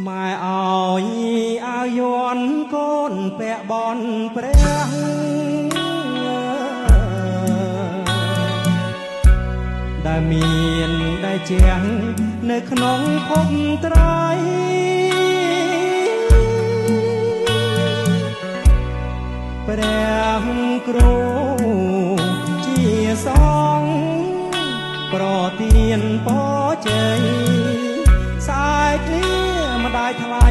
ម៉ែឲ្យអាវយ័នកូនពាក់បនព្រះដែលមានដែលជាងនៅក្នុងភពត្រៃព្រះគ្រូជាសង្ឃប្រទានពរជ័យសាយគ្រាម្ដាយថ្លៃ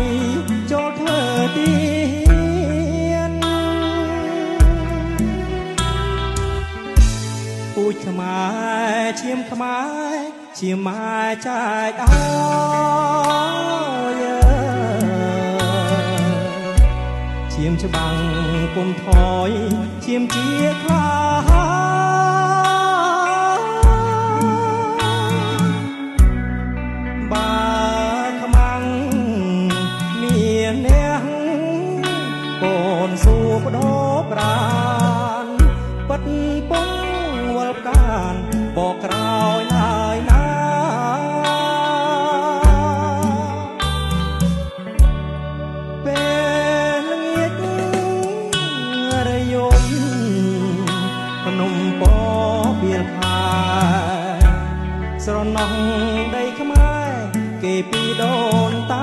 ចូលធ្វើទានពូជខ្មែរឈាមខ្មែរឈាមម៉ែចែកអើយឈាមច្បាំងពុំថយឈាមជាខ្លាសួរបដោប្រានពិតពងវល់កានបកក្រោយឡើយណាពេលល្ងាចរយំភ្នំពពៀលខែស្រណោះដីខ្មែរគេពីដូនតា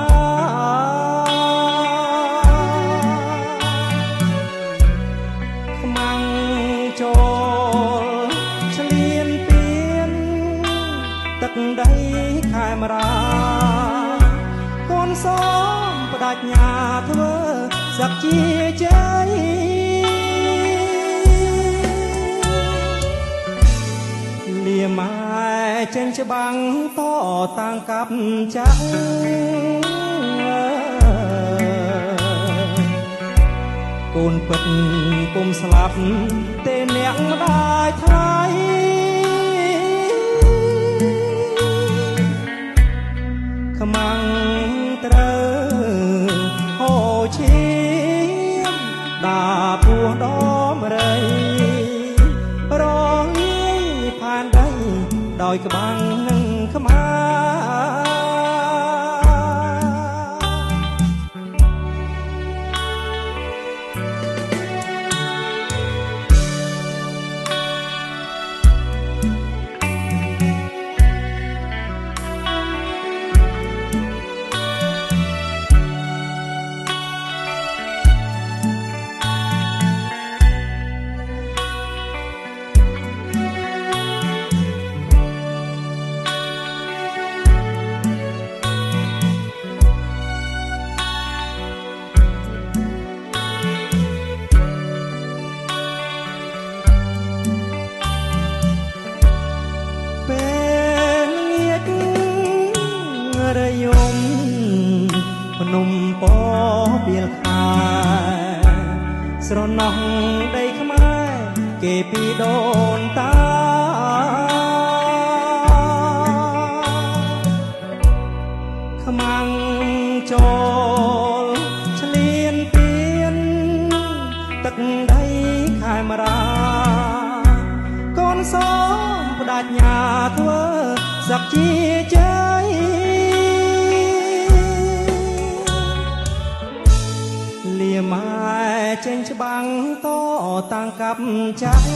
ចូលឆ្លៀនពៀនទឹកដីខេមរាកូនសមបដិញ្ញាធ្វើសក្ជាជ័យលាម៉ែចេញច្បាំងតតាំងកាប់ចាក់កូនពិតពុំស្លាប់ទេអ្នកម្ដាយថ្លៃខ្មាំងត្រូវហូរឈាមដាពោះដំរីរលាយផានដីដោយក្បាំងនឹងខ្មែររយំភ្នំពពៀលខែស្រណោះដីខ្មែរគេពីដូនតាខ្មាំងចូលឆ្លៀនពៀនទឹកដីខេមរាកូនសមបដិញ្ញាធ្វើសក្ជាជ័យលាម៉ែចេញច្បាំងតតាំងកាប់ចាក់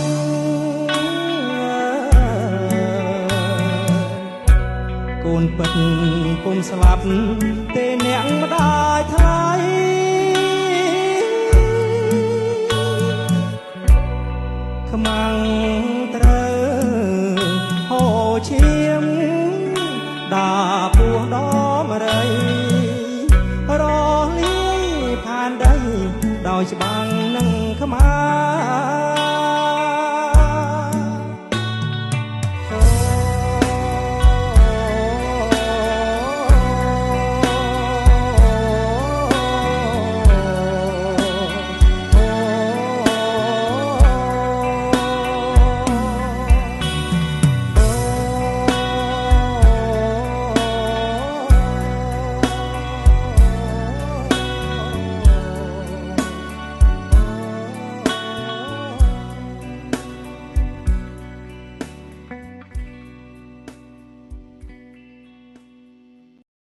កូនពិតពុំស្លាប់ទេអ្នកម្ដាយថ្លៃខ្មាំង